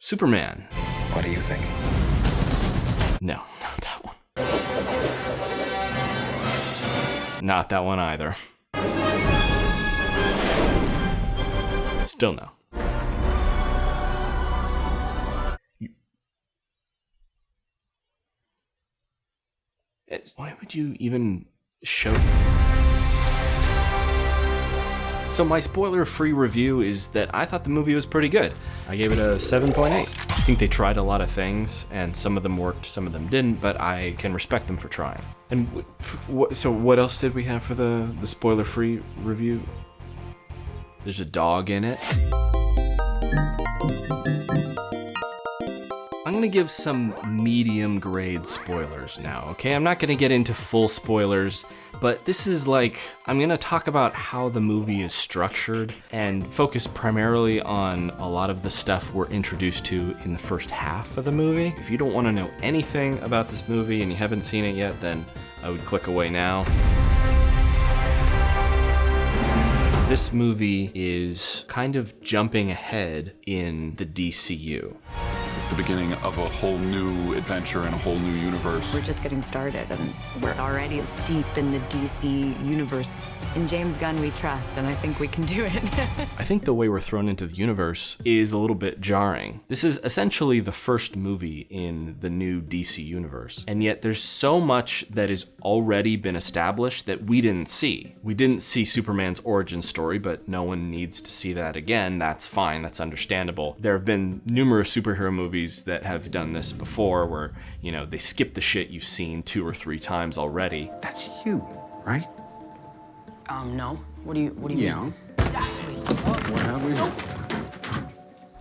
Superman. What do you think? No, not that one. Not that one either. Still no. Why would you even show? So my spoiler-free review is that I thought the movie was pretty good. I gave it a 7.8. I think they tried a lot of things, and some of them worked, some of them didn't, but I can respect them for trying. And so what else did we have for the spoiler-free review? There's a dog in it. I'm gonna give some medium grade spoilers now, okay? I'm not gonna get into full spoilers, but this is like, I'm gonna talk about how the movie is structured and focus primarily on a lot of the stuff we're introduced to in the first half of the movie. If you don't wanna know anything about this movie and you haven't seen it yet, then I would click away now. This movie is kind of jumping ahead in the DCU. It's the beginning of a whole new adventure and a whole new universe. We're just getting started, and we're already deep in the DC universe. In James Gunn we trust, and I think we can do it. I think the way we're thrown into the universe is a little bit jarring. This is essentially the first movie in the new DC universe, and yet there's so much that has already been established that we didn't see. We didn't see Superman's origin story, but no one needs to see that again. That's fine, that's understandable. There have been numerous superhero movies that have done this before where, you know, they skip the shit you've seen 2 or 3 times already. That's you, right? No. What do you mean? Exactly. Well,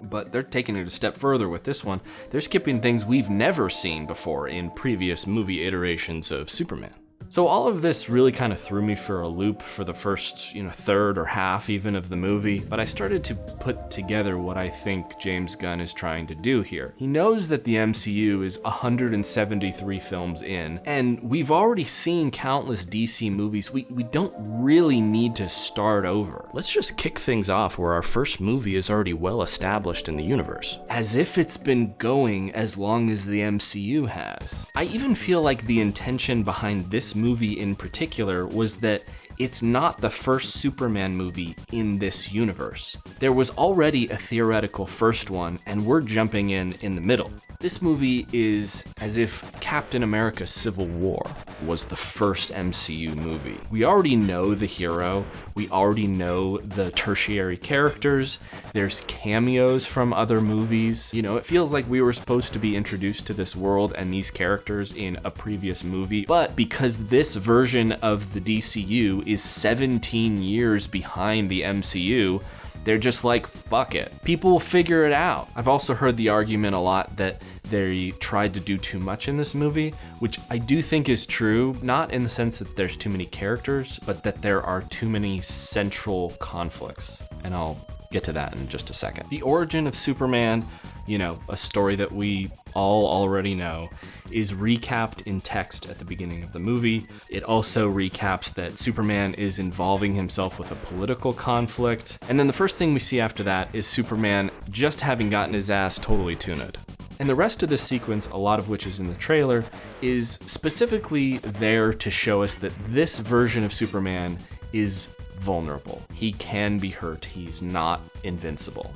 But they're taking it a step further with this one. They're skipping things we've never seen before in previous movie iterations of Superman. So all of this really kind of threw me for a loop for the first, third or half even of the movie, but I started to put together what I think James Gunn is trying to do here. He knows that the MCU is 173 films in, and we've already seen countless DC movies. We don't really need to start over. Let's just kick things off where our first movie is already well established in the universe, as if it's been going as long as the MCU has. I even feel like the intention behind this movie in particular was that it's not the first Superman movie in this universe. There was already a theoretical first one, and we're jumping in the middle. This movie is as if Captain America Civil War was the first MCU movie. We already know the hero, we already know the tertiary characters, there's cameos from other movies. It feels like we were supposed to be introduced to this world and these characters in a previous movie, but because this version of the DCU is 17 years behind the MCU, they're just like, fuck it. People will figure it out. I've also heard the argument a lot that they tried to do too much in this movie, which I do think is true, not in the sense that there's too many characters, but that there are too many central conflicts. And I'll get to that in just a second. The origin of Superman, a story that we all already know, is recapped in text at the beginning of the movie. It also recaps that Superman is involving himself with a political conflict. And then the first thing we see after that is Superman just having gotten his ass totally tuned. And the rest of this sequence, a lot of which is in the trailer, is specifically there to show us that this version of Superman is vulnerable. He can be hurt. He's not invincible.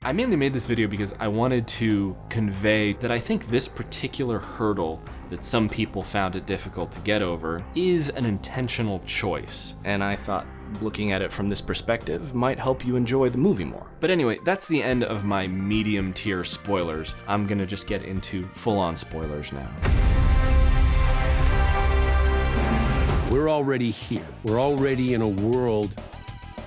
I mainly made this video because I wanted to convey that I think this particular hurdle that some people found it difficult to get over is an intentional choice, and I thought looking at it from this perspective might help you enjoy the movie more. But anyway, that's the end of my medium tier spoilers. I'm gonna just get into full-on spoilers now. We're already here. We're already in a world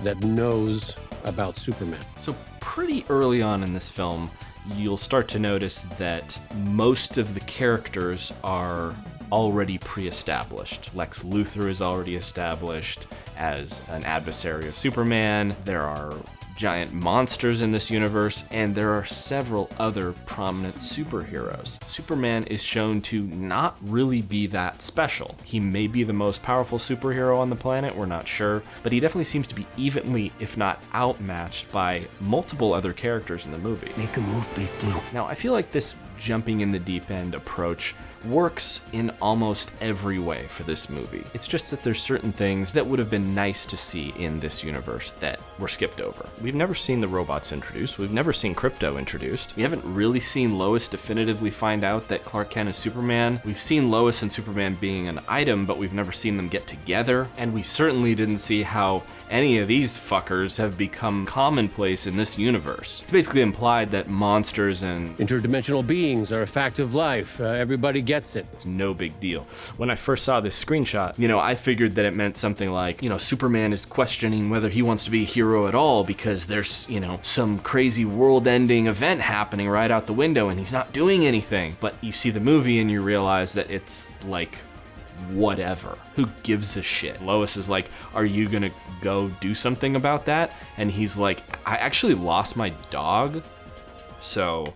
that knows about Superman. So pretty early on in this film, you'll start to notice that most of the characters are already pre-established. Lex Luthor is already established as an adversary of Superman. There are giant monsters in this universe, and there are several other prominent superheroes. Superman is shown to not really be that special. He may be the most powerful superhero on the planet, we're not sure, but he definitely seems to be evenly, if not outmatched, by multiple other characters in the movie. Make a move, Big Blue. Now, I feel like this jumping in the deep end approach works in almost every way for this movie. It's just that there's certain things that would have been nice to see in this universe that were skipped over. We've never seen the robots introduced. We've never seen Krypto introduced. We haven't really seen Lois definitively find out that Clark Kent is Superman. We've seen Lois and Superman being an item, but we've never seen them get together. And we certainly didn't see how any of these fuckers have become commonplace in this universe. It's basically implied that monsters and Interdimensional beings are a fact of life. Everybody gets it. it's no big deal. When I first saw this screenshot, I figured that it meant something like, Superman is questioning whether he wants to be a hero at all because there's, some crazy world-ending event happening right out the window and he's not doing anything. But you see the movie and you realize that it's like, whatever. Who gives a shit? Lois is like, are you gonna go do something about that? And he's like, I actually lost my dog, so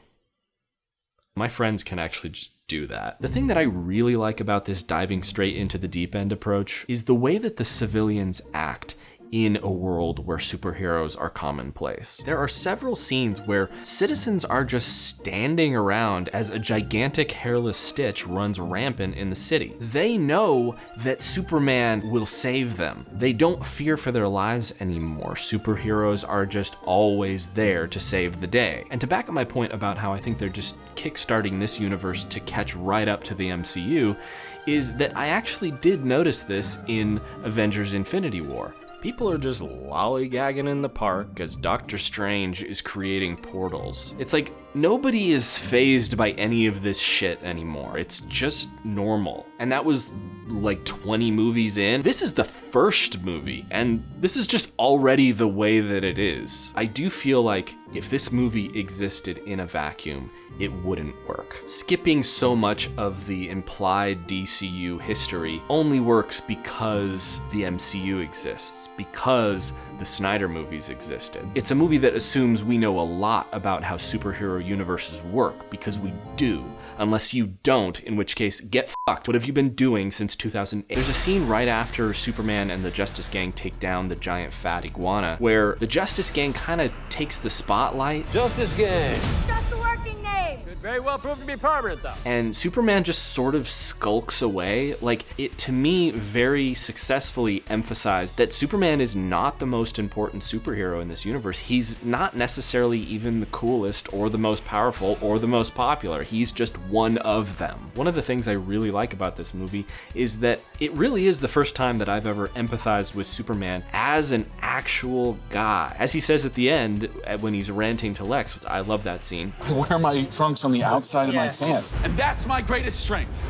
my friends can actually just do that. The thing that I really like about this diving straight into the deep end approach is the way that the civilians act in a world where superheroes are commonplace. There are several scenes where citizens are just standing around as a gigantic hairless Stitch runs rampant in the city. They know that Superman will save them. They don't fear for their lives anymore. Superheroes are just always there to save the day. And to back up my point about how I think they're just kickstarting this universe to catch right up to the MCU, is that I actually did notice this in Avengers Infinity War. People are just lollygagging in the park as Doctor Strange is creating portals. It's like nobody is fazed by any of this shit anymore. It's just normal. And that was like 20 movies in. This is the first movie, and this is just already the way that it is. I do feel like if this movie existed in a vacuum, it wouldn't work. Skipping so much of the implied DCU history only works because the MCU exists, because the Snyder movies existed. It's a movie that assumes we know a lot about how superhero universes work, because we do. Unless you don't, in which case, get fucked. What have you been doing since 2008? There's a scene right after Superman and the Justice Gang take down the giant fat iguana, where the Justice Gang kind of takes the spotlight. Justice Gang. That's a working name. Could very well prove to be permanent, though. And Superman just sort of skulks away. Like, it, to me, very successfully emphasized that Superman is not the most important superhero in this universe. He's not necessarily even the coolest or the most powerful or the most popular. He's just one of them. One of the things I really like about this movie is that it really is the first time that I've ever empathized with Superman as an actual guy. As he says at the end, when he's ranting to Lex, which I love that scene. I wear my trunks on the outside of my pants. And that's my greatest strength.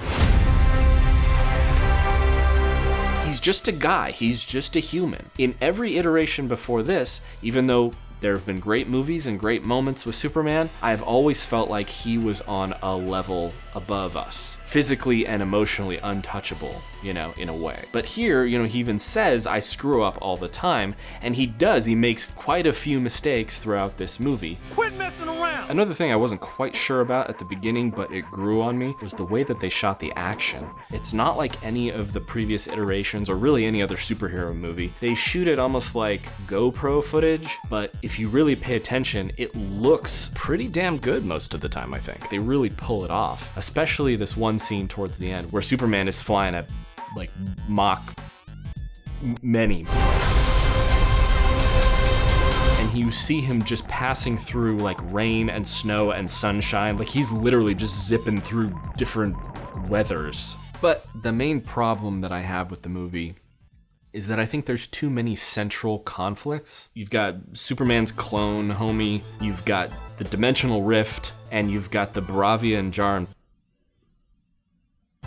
He's just a guy. He's just a human. In every iteration before this, even though there have been great movies and great moments with Superman, I've always felt like he was on a level above us. Physically and emotionally untouchable, in a way. But here, he even says, I screw up all the time, and he does. He makes quite a few mistakes throughout this movie. Quit messing around! Another thing I wasn't quite sure about at the beginning, but it grew on me, was the way that they shot the action. It's not like any of the previous iterations, or really any other superhero movie. They shoot it almost like GoPro footage, but if you really pay attention, it looks pretty damn good most of the time, I think. They really pull it off. Especially this one scene towards the end where Superman is flying at like Mach many. And you see him just passing through like rain and snow and sunshine. Like he's literally just zipping through different weathers. But the main problem that I have with the movie is that I think there's too many central conflicts. You've got Superman's clone homie, you've got the dimensional rift, and you've got the Bravia and Jarn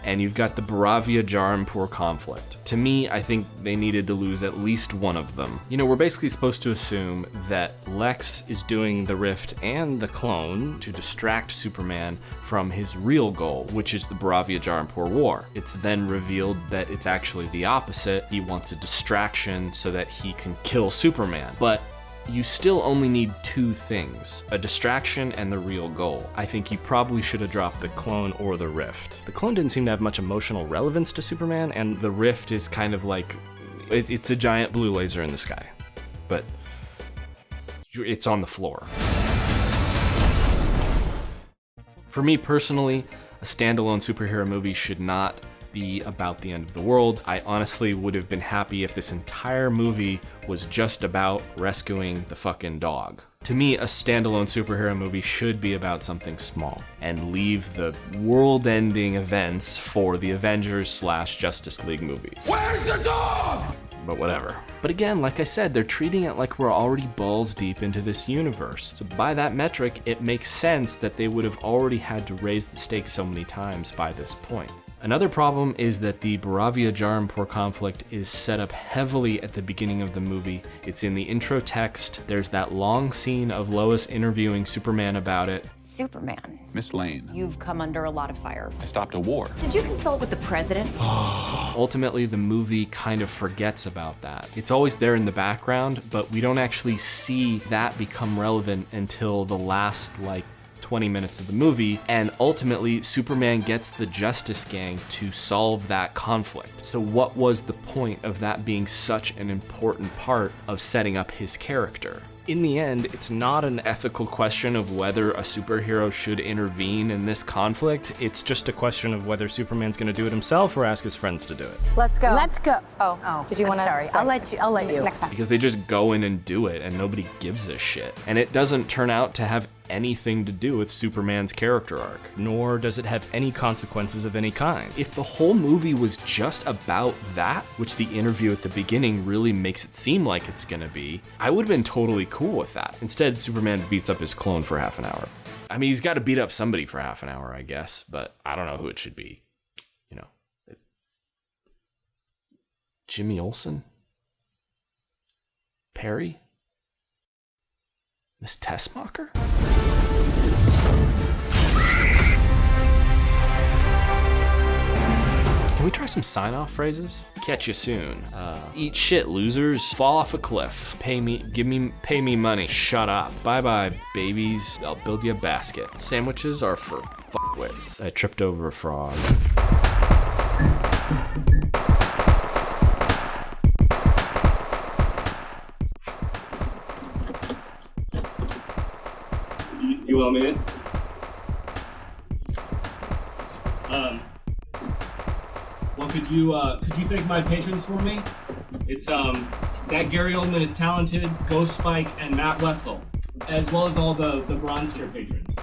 and you've got the Boravia-Jarampur conflict. To me, I think they needed to lose at least one of them. You know, we're basically supposed to assume that Lex is doing the Rift and the clone to distract Superman from his real goal, which is the Boravia-Jarampur War. It's then revealed that it's actually the opposite. He wants a distraction so that he can kill Superman. But you still only need two things, a distraction and the real goal. I think you probably should have dropped the clone or the Rift. The clone didn't seem to have much emotional relevance to Superman, and the Rift is kind of like, it's a giant blue laser in the sky, but it's on the floor. For me personally, a standalone superhero movie should not be about the end of the world. I honestly would have been happy if this entire movie was just about rescuing the fucking dog. To me, a standalone superhero movie should be about something small and leave the world-ending events for the Avengers/Justice League movies. Where's the dog? But whatever. But again, like I said, they're treating it like we're already balls deep into this universe. So by that metric, it makes sense that they would have already had to raise the stakes so many times by this point. Another problem is that the Boravia-Jarampur conflict is set up heavily at the beginning of the movie. It's in the intro text. There's that long scene of Lois interviewing Superman about it. Superman, Miss Lane, you've come under a lot of fire. I stopped a war. Did you consult with the president? Ultimately, the movie kind of forgets about that. It's always there in the background, but we don't actually see that become relevant until the last, 20 minutes of the movie, and ultimately Superman gets the Justice Gang to solve that conflict. So what was the point of that being such an important part of setting up his character? In the end, it's not an ethical question of whether a superhero should intervene in this conflict. It's just a question of whether Superman's gonna do it himself or ask his friends to do it. Let's go. Let's go. Oh, Did you want to? Sorry, I'll let you. Next time. Because they just go in and do it and nobody gives a shit. And it doesn't turn out to have anything to do with Superman's character arc, nor does it have any consequences of any kind. If the whole movie was just about that, which the interview at the beginning really makes it seem like it's gonna be, I would have been totally cool with that. Instead, Superman beats up his clone for half an hour. I mean, he's got to beat up somebody for half an hour, I guess, but I don't know who it should be. You know, Jimmy Olsen? Perry? Miss Tessmacher? Can we try some sign-off phrases? Catch you soon. Eat shit, losers. Fall off a cliff. Pay me money. Shut up. Bye-bye, babies. I'll build you a basket. Sandwiches are for f***wits. I tripped over a frog. You want me in? Well, could you thank my patrons for me? It's that Gary Oldman is talented, Ghost Spike, and Matt Wessel, as well as all the bronze tier patrons.